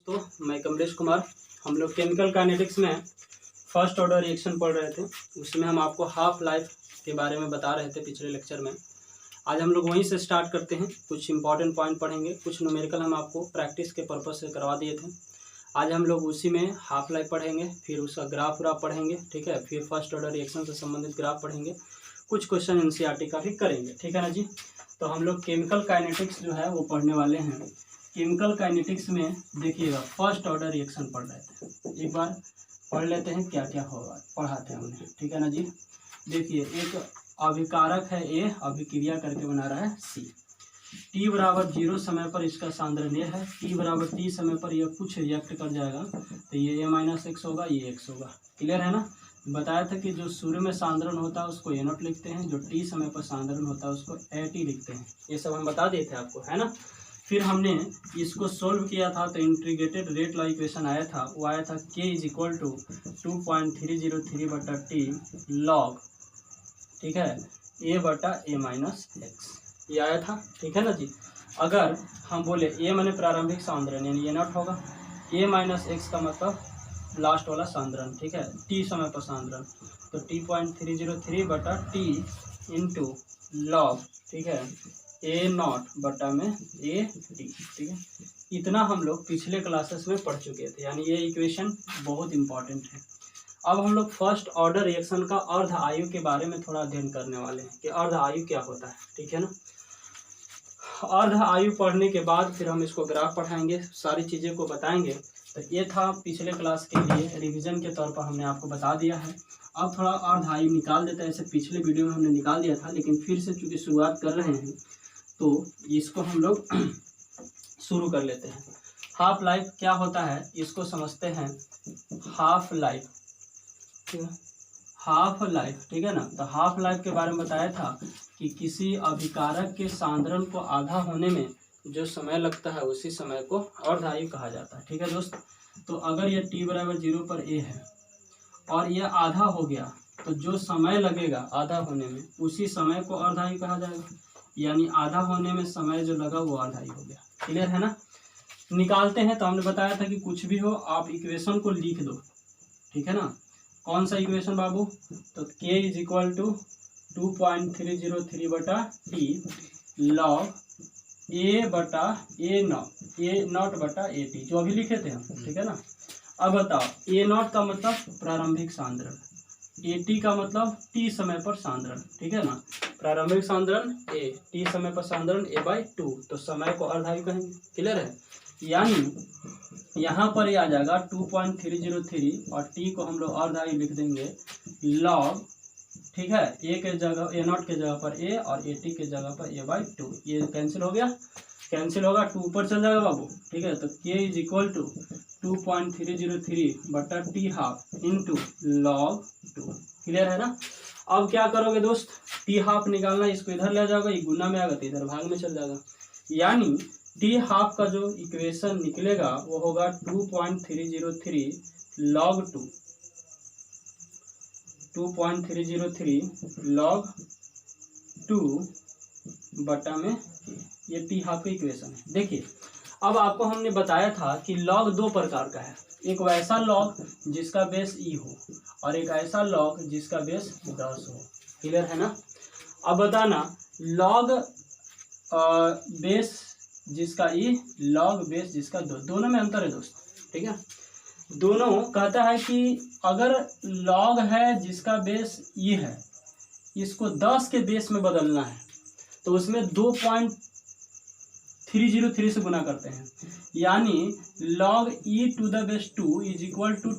दोस्तों, मैं कमलेश कुमार। हम लोग केमिकल काइनेटिक्स में फर्स्ट ऑर्डर रिएक्शन पढ़ रहे थे। उसमें हम आपको हाफ लाइफ के बारे में बता रहे थे पिछले लेक्चर में। आज हम लोग वहीं से स्टार्ट करते हैं। कुछ इंपॉर्टेंट पॉइंट पढ़ेंगे, कुछ न्यूमेरिकल हम आपको प्रैक्टिस के पर्पज से करवा दिए थे। आज हम लोग उसी में हाफ लाइफ पढ़ेंगे, फिर उसका ग्राफ व्राफ पढ़ेंगे, ठीक है। फिर फर्स्ट ऑर्डर रिएक्शन से संबंधित ग्राफ पढ़ेंगे, कुछ क्वेश्चन एनसीईआरटी का भी करेंगे, ठीक है ना जी। तो हम लोग केमिकल काइनेटिक्स जो है वो पढ़ने वाले हैं। केमिकल काइनेटिक्स में देखिएगा फर्स्ट ऑर्डर रिएक्शन पढ़ रहे थे, एक बार पढ़ लेते हैं क्या क्या होगा, पढ़ाते हैं हमने, ठीक है ना जी। देखिए, एक अभिकारक है ए, अभिक्रिया करके बना रहा है सी। टी बराबर 0 समय पर इसका सांद्रण ये है, टी बराबर टी समय पर यह कुछ रिएक्ट कर जाएगा, तो ये a-x होगा, ये x होगा। क्लियर है ना। बताया था कि जो शुरू में सांद्रण होता है उसको a0 लिखते हैं, जो टी समय पर सांद्रण होता है उसको at लिखते हैं। ये सब हम बता देते हैं आपको, है ना। फिर हमने इसको सोल्व किया था तो इंटीग्रेटेड रेट वाला इक्वेशन आया था, वो आया था k = 2.303/t log, ठीक है, a/a-x, ये आया था, ठीक है ना जी। अगर हम बोले a माने प्रारंभिक सांद्रण यानी a0 होगा, a-x का मतलब लास्ट वाला सांद्रण, ठीक है, t समय पर सांद्रण, तो 2.303/t इंटू लॉग, ठीक है, a0 में a/t, ठीक है। इतना हम लोग पिछले क्लासेस में पढ़ चुके थे, यानी ये इक्वेशन बहुत इंपॉर्टेंट है। अब हम लोग फर्स्ट ऑर्डर रिएक्शन का अर्ध आयु के बारे में थोड़ा अध्ययन करने वाले हैं कि अर्ध आयु क्या होता है, ठीक है ना। अर्ध आयु पढ़ने के बाद फिर हम इसको ग्राफ पढ़ाएंगे, सारी चीज़ें को बताएंगे। तो ये था पिछले क्लास के लिए रिवीजन के तौर पर हमने आपको बता दिया है। अब थोड़ा अर्ध आयु निकाल देते हैं, ऐसे पिछले वीडियो में हमने निकाल दिया था, लेकिन फिर से चूँकि शुरुआत कर रहे हैं तो इसको हम लोग शुरू कर लेते हैं। हाफ लाइफ क्या होता है इसको समझते हैं। हाफ लाइफ, ठीक है, हाफ लाइफ, ठीक है ना। तो हाफ लाइफ के बारे में बताया था कि किसी अभिकारक के सांद्रण को आधा होने में जो समय लगता है उसी समय को अर्ध आयु कहा जाता है, ठीक है दोस्त। तो अगर ये t बराबर 0 पर a है और ये आधा हो गया तो जो समय लगेगा आधा होने में उसी समय को अर्ध आयु कहा जाएगा, यानी आधा होने में समय जो लगा वो अर्ध आयु हो गया। क्लियर है ना। निकालते हैं तो हमने बताया था कि कुछ भी हो आप इक्वेशन को लिख दो, ठीक है ना। कौन सा इक्वेशन बाबू, तो k = 2.303/t log a/a0/at, जो अभी लिखे थे हम, ठीक है ना। अब बताओ, a0 का मतलब प्रारंभिक सांद्रण, at का मतलब t समय पर सांद्रण, ठीक है ना। प्रारंभिक सांद्रण a, t समय पर सांद्रण a/2, तो समय को अर्ध आयु कहेंगे। क्लियर है। यानी यहाँ पर ये आ जाएगा 2.303 और t को हम लोग अर्ध आयु लिख देंगे log, ठीक है, a के जगह a0 के जगह पर a और at के जगह पर a/2। ये कैंसिल हो गया, कैंसिल होगा, 2 ऊपर चल जाएगा बाबू, ठीक है। तो k = 2.303/t half into log 2। Clear है ना। अब क्या करोगे दोस्त, t हाफ निकालना, इसको इधर ले जाओगे, ये गुना में आएगा तो इधर भाग में चल जाएगा, यानी t हाफ का जो इक्वेशन निकलेगा वो होगा 2.303 log 2, 2.303 log 2 बटा में ये t हाफ का इक्वेशन है। देखिए, अब आपको हमने बताया था कि log 2 प्रकार का है, एक वैसा log जिसका बेस e हो और एक ऐसा log जिसका बेस 10 हो। क्लियर है ना। अब बताना, log बेस जिसका e, log बेस जिसका 2, दोनों में अंतर है दोस्त, ठीक है। दोनों कहता है कि अगर log है जिसका बेस e है, इसको 10 के बेस में बदलना है तो उसमें 2.303 से गुना करते हैं, यानी log e⁻² =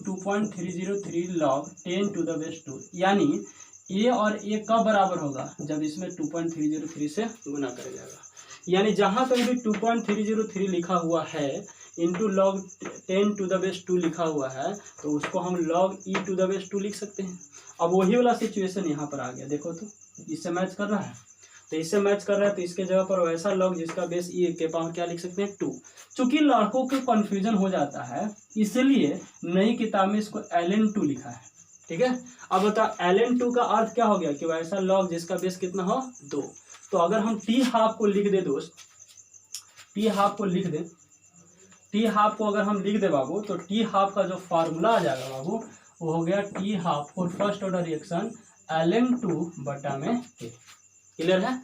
2.303 log 10⁻², यानी a और a कब बराबर होगा, जब इसमें 2.303 से गुना कर जाएगा। यानी जहाँ कहीं भी 2.303 लिखा हुआ है इंटू log 10⁻² लिखा हुआ है तो उसको हम log e⁻² लिख सकते हैं। अब वही वाला सिचुएशन यहाँ पर आ गया, देखो तो इससे मैच कर रहा है, तो इससे मैच कर रहा है, तो इसके जगह पर वैसा log जिसका बेस e के पावर क्या लिख सकते हैं 2। चूंकि लड़कों को कन्फ्यूजन हो जाता है इसलिए नई किताब में इसको ln2 लिखा है, ठीक है। अब बताओ ln2 का अर्थ क्या हो गया कि वैसा log जिसका बेस कितना हो 2। तो अगर हम t हाफ को लिख दे दोस्त, t हाफ को लिख दे टी हाफ को अगर हम लिख दे बाबू तो टी हाफ का जो फार्मूला आ जाएगा बाबू वो हो गया T half for first order reaction Ln2 बटा में के। क्लियर है।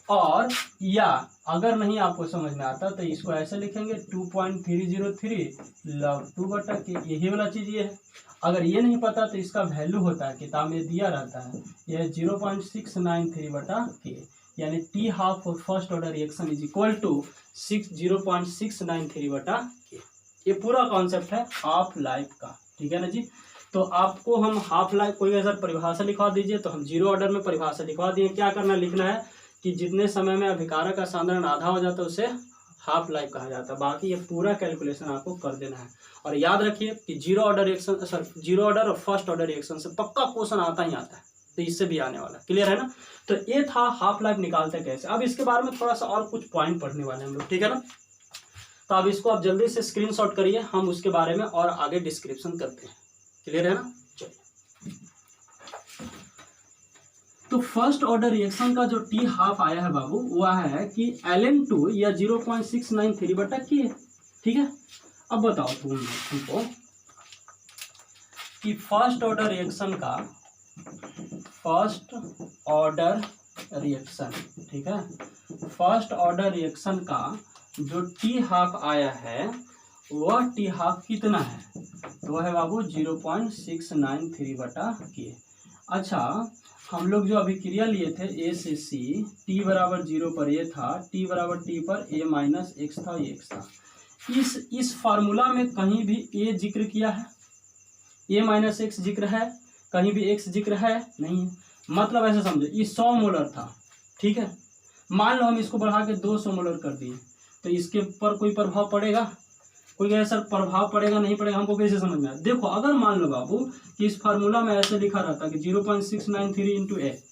और या अगर नहीं आपको समझ में आता तो इसको ऐसे लिखेंगे 2.303 log 2 बटा के, यही वाला चीज ये है। अगर ये नहीं पता तो इसका वैल्यू होता है, किताब में दिया रहता है, यह 0.693 बटा के, यानी T half for first order reaction is equal to 0.693 बटा के। ये पूरा कॉन्सेप्ट है हाफ लाइफ का, ठीक है ना जी। तो आपको हम हाफ लाइफ कोई अगर परिभाषा लिखवा दीजिए तो हम जीरो ऑर्डर में परिभाषा लिखवा दिए। क्या करना, लिखना है कि जितने समय में अभिकारक का सांद्रण आधा हो जाता है उसे हाफ लाइफ कहा जाता है। बाकी ये पूरा कैलकुलेशन आपको कर देना है। और याद रखिए कि zero order reaction, sorry zero order और फर्स्ट ऑर्डर रिएक्शन से पक्का क्वेश्चन आता ही आता है, तो इससे भी आने वाला। क्लियर है ना। तो ये था हाफ लाइफ निकालते कैसे। अब इसके बारे में थोड़ा सा और कुछ पॉइंट पढ़ने वाले हैं हम लोग, ठीक है ना। तो अब इसको आप जल्दी से स्क्रीनशॉट करिए, हम उसके बारे में और आगे डिस्क्रिप्शन करते हैं। क्लियर है ना। चलिए, तो फर्स्ट ऑर्डर रिएक्शन का जो टी हाफ आया है बाबू वो है कि Ln2 या 0.693 बटा के। ठीक है। अब बताओ तुमको कि फर्स्ट ऑर्डर रिएक्शन का, फर्स्ट ऑर्डर रिएक्शन, ठीक है, फर्स्ट ऑर्डर रिएक्शन का जो टी हाफ आया है वह टी हाफ कितना है, तो वह है बाबू 0.693 बटा के। अच्छा, हम लोग जो अभिक्रिया लिए थे ए से सी, टी बराबर 0 पर ए था, टी बराबर टी पर ए माइनस एक्स था, ये एक्स था। इस फार्मूला में कहीं भी ए जिक्र किया है, ए माइनस एक्स जिक्र है, कहीं भी एक्स जिक्र है नहीं है। मतलब ऐसे समझो, ये 100 मोलर था, ठीक है। मान लो हम इसको बढ़ा के 200 मोलर कर दिए, तो इसके ऊपर कोई प्रभाव पड़ेगा? कोई कहे सर प्रभाव पड़ेगा नहीं पड़ेगा, हमको कैसे समझ में आया? देखो, अगर मान लो बाबू कि इस फार्मूला में ऐसे लिखा रहता कि 0.693 इंटू ए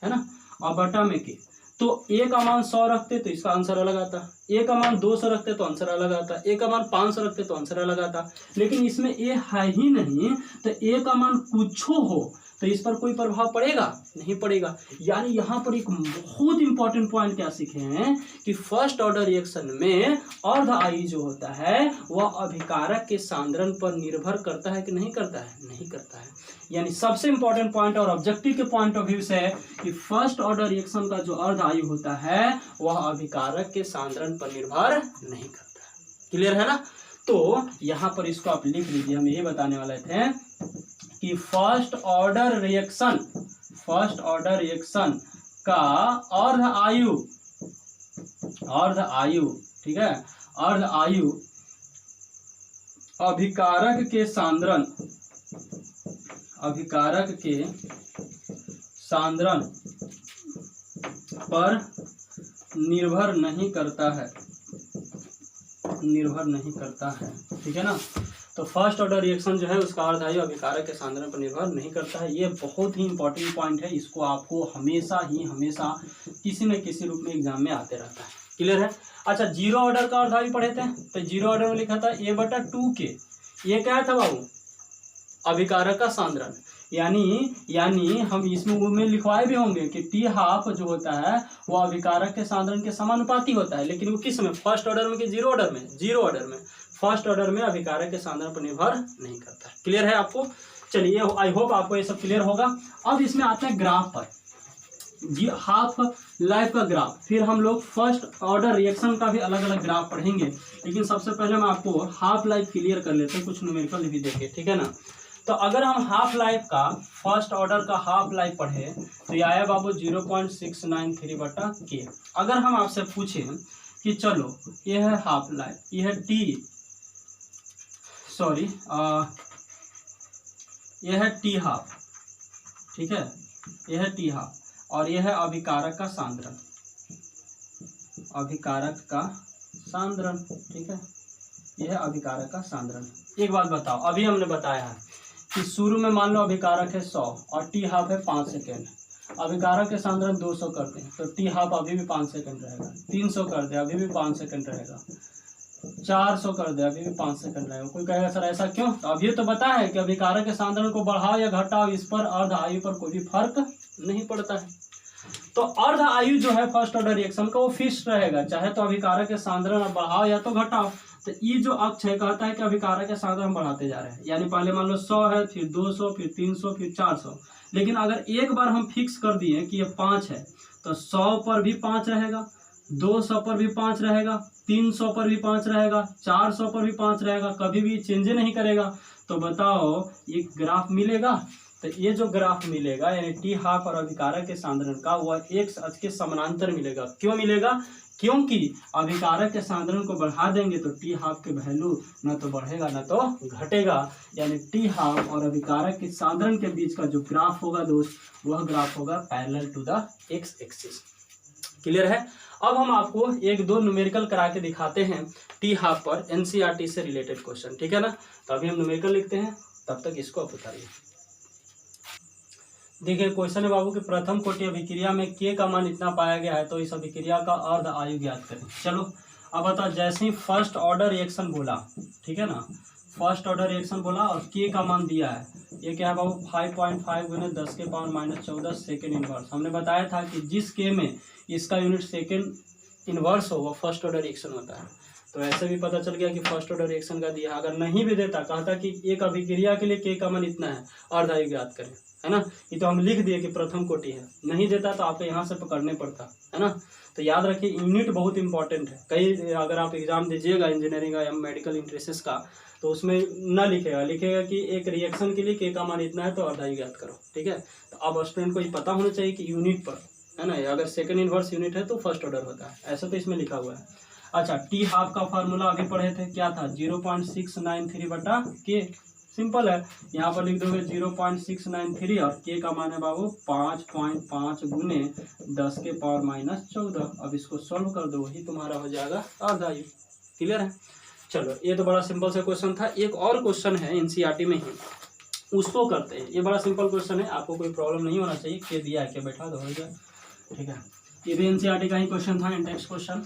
है ना, और बटा में के, तो ए का मान 100 रखते तो इसका आंसर अलग आता, ए का मान 200 रखते तो आंसर अलग आता, ए का मान 500 रखते तो आंसर अलग आता। लेकिन इसमें ए है ही नहीं, तो ए का मान कुछ हो तो इस पर कोई प्रभाव पड़ेगा? नहीं पड़ेगा। यानी यहाँ पर एक बहुत इंपॉर्टेंट पॉइंट क्या सीखे हैं कि फर्स्ट ऑर्डर रिएक्शन में अर्ध आयु जो होता है वह अभिकारक के सांद्रण पर निर्भर करता है कि नहीं करता है? नहीं करता है। यानी सबसे इंपॉर्टेंट पॉइंट और ऑब्जेक्टिव के पॉइंट ऑफ व्यू से कि फर्स्ट ऑर्डर रिएक्शन का जो अर्ध आयु होता है वह अभिकारक के सांद्रण पर निर्भर नहीं करता है। क्लियर है ना। तो यहाँ पर इसको आप लिख लीजिए, हम यही बताने वाले थे कि फर्स्ट ऑर्डर रिएक्शन का अर्ध आयु, ठीक है, अर्ध आयु अभिकारक के सांद्रण पर निर्भर नहीं करता है, ठीक है ना। तो फर्स्ट ऑर्डर रिएक्शन जो है उसका अर्ध आयु अभिकारक के सांद्रण पर निर्भर नहीं करता है। ये बहुत ही इंपॉर्टेंट पॉइंट है, इसको आपको हमेशा किसी न किसी रूप में एग्जाम में आते रहता है। क्लियर है। अच्छा, जीरो ऑर्डर का अर्ध आयु पढ़े थे, तो जीरो ऑर्डर में लिखा था a बटा 2k। ये क्या था बाबू? अभिकारक का सांद्रण। यानी हम इसमें लिखवाए भी होंगे कि टी हाफ जो होता है वो अभिकारक के सांद्रण के समानुपाती होता है। लेकिन वो किस में? फर्स्ट ऑर्डर में कि जीरो ऑर्डर में? जीरो ऑर्डर में। फर्स्ट ऑर्डर में अभिकारक के सांद्रण पर निर्भर नहीं करता। क्लियर है आपको? चलिए, आई होप आपको ये सब क्लियर होगा। अब इसमें आते हैं ग्राफ पर, जी हाफ लाइफ का ग्राफ। फिर हम लोग फर्स्ट ऑर्डर रिएक्शन का भी अलग अलग ग्राफ पढ़ेंगे, लेकिन सबसे पहले मैं आपको हाफ लाइफ क्लियर कर लेते हैं, कुछ न्यूमेरिकल भी देखे, ठीक है ना। तो अगर हम हाफ लाइफ का, फर्स्ट ऑर्डर का हाफ लाइफ पढ़े तो ये आया बाबू 0.693 बटा के। अगर हम आपसे पूछें कि चलो ये है हाफ लाइफ, ये है ये है टी हाफ, ठीक है, ये है टी हाफ, और यह है अभिकारक का सांद्रण, ठीक है, यह है अभिकारक का सांद्रण। एक बात बताओ, अभी हमने बताया है कि शुरू में मान लो अभिकारक है 100 और टी हाफ है 5 सेकेंड। अभिकारक के सांद्रण 200 करते हैं तो टी हाफ अभी भी 5 सेकेंड रहेगा। 300 कर दे अभी भी 5 सेकेंड रहेगा। 400 कर दे अभी भी 5 सेकंड रहेगा। कोई कहेगा सर ऐसा क्यों? तो अभी तो पता है कि अभिकारक के सांद्रण को बढ़ाओ या घटाओ, इस पर अर्ध आयु पर कोई भी फर्क नहीं पड़ता है। तो अर्ध आयु जो है फर्स्ट ऑर्डर रिएक्शन का वो फिक्स रहेगा, चाहे तो अभिकारक के सांद्रण बढ़ाओ या तो घटाओ। तो ये जो अक्ष है कहता है कि अभिकारक के साधन हम बढ़ाते जा रहे हैं, यानी पहले मान लो 100 है, फिर 200, फिर 300, फिर 400। लेकिन अगर एक बार हम फिक्स कर दिए कि ये 5 है तो 100 पर भी 5 रहेगा, 200 पर भी 5 रहेगा, 300 पर भी 5 रहेगा, 400 पर भी 5 रहेगा, कभी भी चेंज नहीं करेगा। तो बताओ ये ग्राफ मिलेगा। तो ये जो ग्राफ मिलेगा यानी टी हाफ और अभिकारक के सांद्रण का वह एक अक्ष के समानांतर मिलेगा। क्यों मिलेगा? क्योंकि अभिकारक के सांद्रण को बढ़ा देंगे तो टी हाफ के वैल्यू न तो बढ़ेगा न तो घटेगा। यानी टी हाफ और अभिकारक के सांद्रण के बीच का जो ग्राफ होगा दोस्त, वह ग्राफ होगा parallel to the X axis. Clear है? अब हम आपको एक दो न्यूमेरिकल करा के दिखाते हैं टी हाफ पर एनसीईआरटी से रिलेटेड क्वेश्चन, ठीक है ना। तो अभी हम न्यूमेरिकल लिखते हैं, तब तक इसको आप उतारिए। देखिए क्वेश्चन है बाबू कि प्रथम कोटि अभिक्रिया में के का मान इतना पाया गया है, तो इस अभिक्रिया का अर्ध आयु ज्ञात करें। चलो अब बताओ, जैसे ही फर्स्ट ऑर्डर रिएक्शन बोला, ठीक है ना, फर्स्ट ऑर्डर रिएक्शन बोला और के का मान दिया है, ये क्या है बाबू 5.5 गुने 10 के पावर -14 सेकेंड इनवर्स। हमने बताया था कि जिस के में इसका यूनिट सेकेंड इनवर्स हो वो फर्स्ट ऑर्डर रिएक्शन होता है। तो ऐसे भी पता चल गया कि फर्स्ट ऑर्डर रिएक्शन का दिया। अगर नहीं भी देता, कहता कि एक अभिक्रिया के लिए के का मान इतना है, अर्ध आयु ज्ञात करें, है ना। ये तो हम लिख दिए कि प्रथम कोटि है। नहीं देता तो आपको यहाँ से पकड़ने पड़ता है ना। तो याद रखिए यूनिट बहुत इंपॉर्टेंट है। कई अगर आप एग्जाम दीजिएगा इंजीनियरिंग का या मेडिकल इंट्रेंस का, तो उसमें न लिखेगा कि एक रिएक्शन के लिए के का मान इतना है तो अर्ध आयु ज्ञात करो, ठीक है। तो अब स्टूडेंट को ये पता होना चाहिए कि यूनिट पर, है ना, अगर सेकंड इनवर्स यूनिट है तो फर्स्ट ऑर्डर होता है, ऐसा तो इसमें लिखा हुआ है। अच्छा, टी हाफ का फार्मूला अभी पढ़े थे, क्या था 0.693 बटा के। सिंपल है, यहाँ पर लिख दोगे 0.693 और के का मान है बाबू 5.5 गुने 10 के पावर -14। अब इसको सॉल्व कर दो, वही तुम्हारा हो जाएगा अर्ध आयु। क्लियर है? चलो ये तो बड़ा सिंपल सा क्वेश्चन था। एक और क्वेश्चन है एनसीईआरटी में ही, उसको करते हैं। ये बड़ा सिंपल क्वेश्चन है, आपको कोई प्रॉब्लम नहीं होना चाहिए। के दिया है, के बैठा दो, हो गया, ठीक है। ये भी एनसीईआरटी का ही क्वेश्चन था, इंडेक्स क्वेश्चन।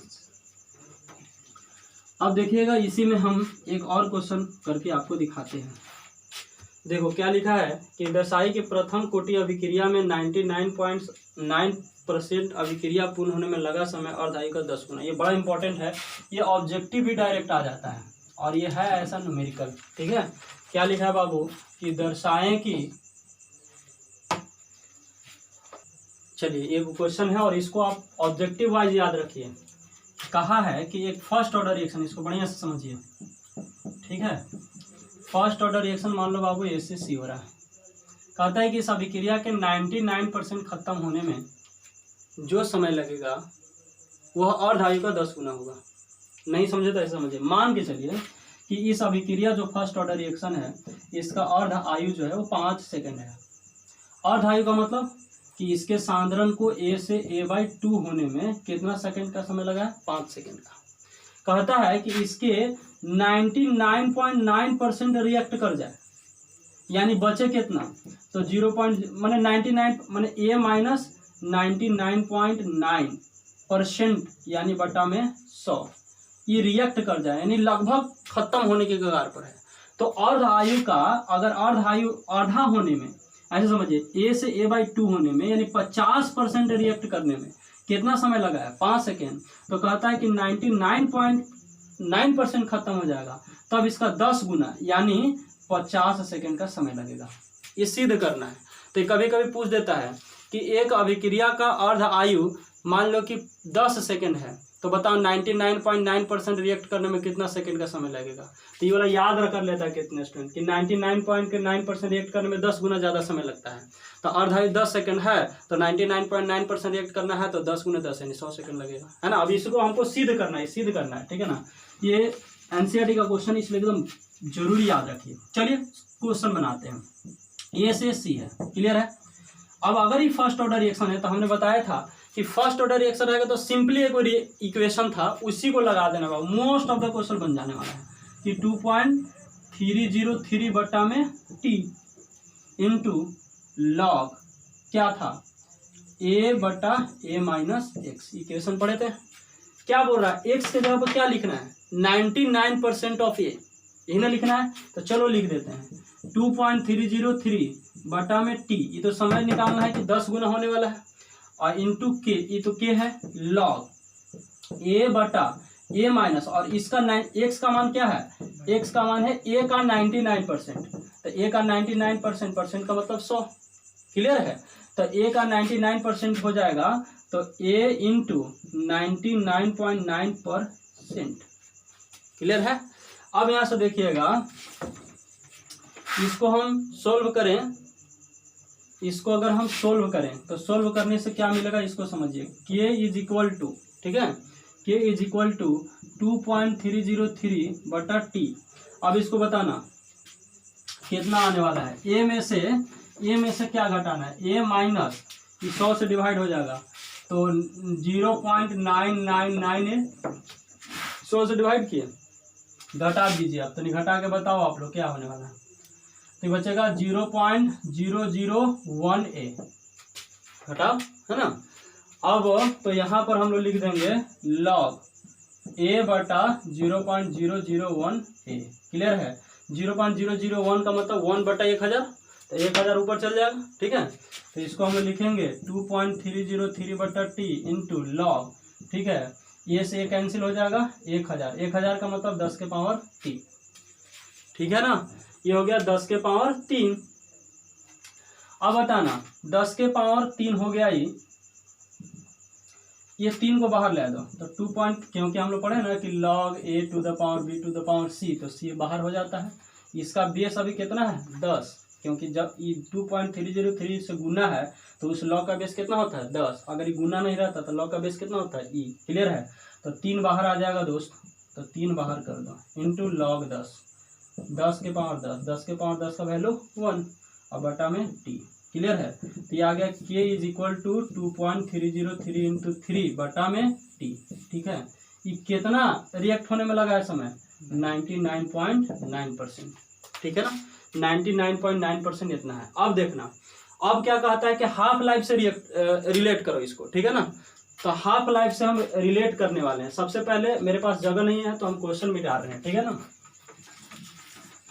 अब देखिएगा इसी में हम एक और क्वेश्चन करके आपको दिखाते हैं। देखो क्या लिखा है कि दर्शाई के प्रथम कोटि अभिक्रिया में 99.9% अभिक्रिया पूर्ण होने में लगा समय अर्ध आयु का 10 गुना। ये बड़ा इंपॉर्टेंट है, ये ऑब्जेक्टिव भी डायरेक्ट आ जाता है और ये है ऐसा न्यूमेरिकल, ठीक है। क्या लिखा है बाबू कि दर्शाएं कि, चलिए एक क्वेश्चन है और इसको आप ऑब्जेक्टिव वाइज याद रखिए। कहा है कि एक फर्स्ट ऑर्डर रिएक्शन, इसको बढ़िया से समझिए, ठीक है। फर्स्ट ऑर्डर रिएक्शन मान लो बाबू ए से सी हो रहा है। कहता है कि इस अभिक्रिया के 99% खत्म होने में जो समय लगेगा वह अर्ध आयु का 10 गुना होगा। नहीं समझे तो ऐसे समझिए, मान के चलिए कि इस अभिक्रिया जो फर्स्ट ऑर्डर रिएक्शन है इसका अर्ध आयु जो है वो 5 सेकेंड है। अर्ध आयु का मतलब कि इसके सांद्रण को ए से a/2 होने में कितना सेकंड का समय लगा है? 5 सेकंड का। कहता है कि इसके 99.9% रिएक्ट कर जाए, यानी बचे कितना, तो 99 माने a माइनस 99.9% यानी बटा में 100 ये रिएक्ट कर जाए, यानी लगभग खत्म होने के कगार पर है। तो अर्ध आयु का, अगर अर्ध आयु आधा होने में, ऐसे समझिए a से a/2 होने में यानी 50% रिएक्ट करने में कितना समय लगा है? 5 सेकेंड। तो कहता है कि 99.9% खत्म हो जाएगा, तब इसका 10 गुना यानी 50 सेकेंड का समय लगेगा। ये सिद्ध करना है। तो कभी कभी पूछ देता है कि एक अभिक्रिया का अर्ध आयु मान लो कि 10 सेकेंड है, तो बताओ 99.9% रिएक्ट करने में कितना सेकंड का समय लगेगा। तो ये वाला याद कर लेता है कितने स्टूडेंट कि 99.9% रिएक्ट करने में 10 गुना ज़्यादा समय लगता है। तो अर्ध आयु 10 सेकंड है तो 99.9% रिएक्ट करना है तो 10 गुना 10 यानी 100 सेकंड लगेगा, है ना। अब इसको हमको सिद्ध करना है, ठीक है ना। ये एनसीईआरटी का क्वेश्चन, इसलिए एकदम जरूरी याद रखिए। चलिए क्वेश्चन बनाते हैं। ए से सी है, क्लियर है। अब अगर ये फर्स्ट ऑर्डर रिएक्शन है तो हमने बताया था कि फर्स्ट ऑर्डर रिएक्शन रहेगा तो सिंपली एक इक्वेशन था उसी को लगा देना होगा। मोस्ट ऑफ द क्वेश्चन बन जाने वाला है कि 2.303 बटा में टी इंटू लॉग क्या था a बटा a माइनस एक्स। इक्वेशन पढ़े थे, क्या बोल रहा है x के जगह पर क्या लिखना है? 99% ऑफ a, यही ना लिखना है। तो चलो लिख देते हैं 2.303 बटा में टी, ये तो समय निकालना है कि 10 गुना होने वाला है, और इंटू के, ये तो के है, लॉग a बटा ए माइनस, और इसका एक्स का मान क्या है, एक्स का मान है ए का 99%, तो ए का 99% परसेंट का मतलब 100, क्लियर है। तो ए का 99% हो जाएगा तो ए इंटू 99.9%, क्लियर है। अब यहाँ से देखिएगा, इसको हम सोल्व करें, इसको अगर हम सोल्व करें तो सोल्व करने से क्या मिलेगा इसको समझिए। k इज इक्वल टू, ठीक है, k इज इक्वल टू 2.303 बटा टी। अब इसको बताना कितना आने वाला है, a में से क्या घटाना है, a माइनस 100 से डिवाइड हो जाएगा तो 0.999 100 से डिवाइड किए, घटा दीजिए आप, तो नहीं घटा के बताओ आप लोग क्या होने वाला है। तो बचेगा 0.001a, घटा, है ना। अब तो यहाँ पर हम लोग लिख देंगे log a बटा 0.001a, क्लियर है। 0.001 का मतलब 1 बटा 1000, तो 1000 ऊपर चल जाएगा, ठीक है। तो इसको हम लोग लिखेंगे 2.303 बटा टी इंटू लॉग, ठीक है, ये से ये कैंसिल हो जाएगा, 1000, 1000 का मतलब 10 के पावर 3, ठीक है ना। ये हो गया 10 के पावर 3। अब बताना 10 के पावर 3 हो गया, ये 3 को बाहर ले दो तो 2 पॉइंट, क्योंकि हम लोग पढ़े ना कि log a to the power b to the power c, तो c बाहर हो जाता है। इसका बेस अभी कितना है 10, क्योंकि जब ये 2.303 से गुना है तो उस log का बेस कितना होता है 10, अगर ये गुना नहीं रहता तो log का बेस कितना होता है e, क्लियर है। तो 3 बाहर आ जाएगा दोस्त, तो 3 बाहर कर दो इंटू log 10, 10 के पावर 10, 10 के पावर 10 का वैल्यू 1 और बटा में t, क्लियर है। तो ये आ गया k is equal to 2.303 into 3 बटा में t, ठीक है। ये कितना रिएक्ट होने में लगा है समय 99.9%, ठीक है ना, 99.9% इतना है। अब देखना, अब क्या कहता है कि हाफ लाइफ से रिलेट करो इसको, ठीक है ना। तो हाफ लाइफ से हम रिलेट करने वाले हैं। सबसे पहले मेरे पास जगह नहीं है तो हम क्वेश्चन मिटा रहे हैं, ठीक है ना।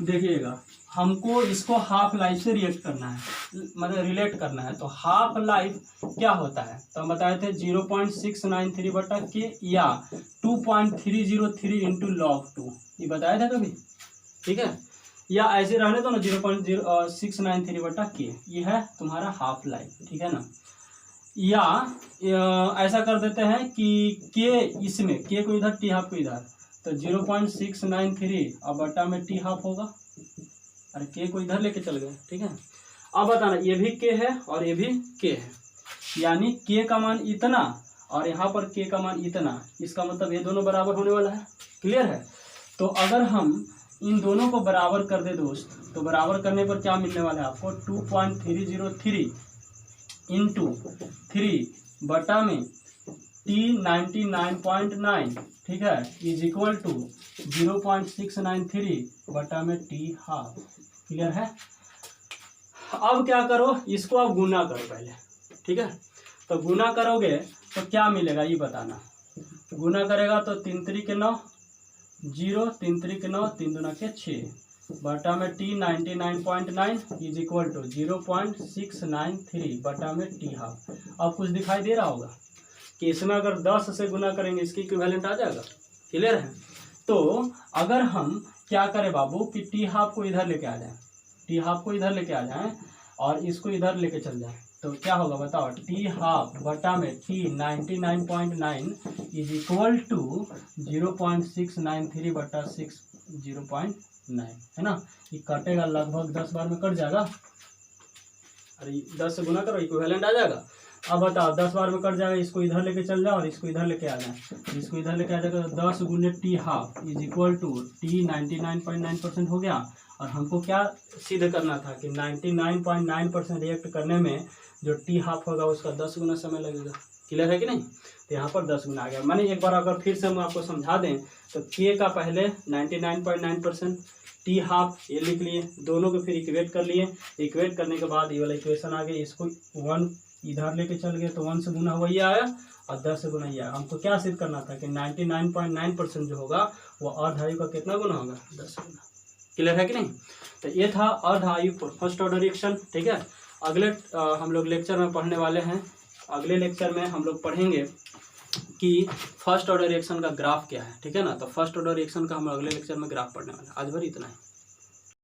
देखिएगा, हमको इसको हाफ लाइफ से रिएक्ट करना है, मतलब रिलेट करना है। तो हाफ लाइफ क्या होता है, तो हम बताए थे 0.693 बटा के या 2.303 इंटू log 2, ये बताया था कभी, ठीक है। या ऐसे रहने दो ना 0.0693 बटा के, ये है तुम्हारा हाफ लाइफ, ठीक है ना। या ऐसा कर देते हैं कि के इसमें, के को इधर टी हाफ को इधर, तो 0.693 और बटा में टी हाफ होगा, अरे के को इधर लेके चल गए, ठीक है। अब बताना ये भी के है और ये भी के है, यानी के का मान इतना और यहाँ पर के का मान इतना, इसका मतलब ये दोनों बराबर होने वाला है, क्लियर है। तो अगर हम इन दोनों को बराबर कर दे दोस्त, तो बराबर करने पर क्या मिलने वाला है आपको 2.303 इंटू 3 बटा में टी 99.9, ठीक है, इज इक्वल टू 0.693 बटा में टी हाफ, क्लियर है। अब क्या करो, इसको आप गुना करो पहले, ठीक है। तो गुना करोगे तो क्या मिलेगा ये बताना, गुना करेगा तो 3 3 के 9, 0 3 3 के 9, 3 दूना के 6 बटा में टी 99.9 इज इक्वल टू 0.693 बटा में टी हाफ। अब कुछ दिखाई दे रहा होगा कि इसमें अगर 10 से गुना करेंगे इसकी इक्विवेलेंट आ जाएगा, क्लियर है। तो अगर हम क्या करें बाबू कि टी हाफ को इधर लेके आ जाएं, टी हाफ को इधर लेके आ जाएं और इसको इधर लेके चल जाएं, तो क्या होगा बताओ, टी हाफ बटा में टी 99.9 इज इक्वल टू 0.693 बटा 0.9, है ना। ये कटेगा लगभग 10 बार में कट जाएगा, अरे 10 से गुना करो इक्विवेलेंट आ जाएगा। अब बताओ 10 बार में कट जाएगा, इसको इधर लेके चल जाओ और इसको इधर लेके आ जाए, इसको इधर लेके आ जाएगा तो 10 गुने T half is equal to T 99.9% हो गया। और हमको क्या सिद्ध करना था कि 99.9% रिएक्ट करने में जो टी हाफ होगा उसका 10 गुना समय लगेगा, क्लियर है कि नहीं। तो यहाँ पर 10 गुना आ गया। मैंने एक बार अगर फिर से हम आपको समझा दें तो के का पहले 99.9%, टी हाफ ये लिख लिए, दोनों को फिर इक्वेट कर लिए, इक्वेट करने के बाद ये वाला इक्वेशन आ गया, इसको 1 इधर लेके चल गए तो 1 से गुना हुआ ये आया और 10 से गुना ये आया। हमको क्या सिद्ध करना था कि 99.9% जो होगा वो अर्ध आयु का कितना गुना होगा, 10 गुना, क्लियर है कि नहीं। तो ये था अर्ध आयु फॉर फर्स्ट ऑर्डर रिएक्शन, ठीक है। अगले हम लोग लेक्चर में पढ़ने वाले हैं, अगले लेक्चर में हम लोग पढ़ेंगे कि फर्स्ट ऑर्डर रिएक्शन का ग्राफ क्या है, ठीक है ना। तो फर्स्ट ऑर्डर रिएक्शन का हम अगले लेक्चर में ग्राफ पढ़ने वाले हैं। आज भर इतना है।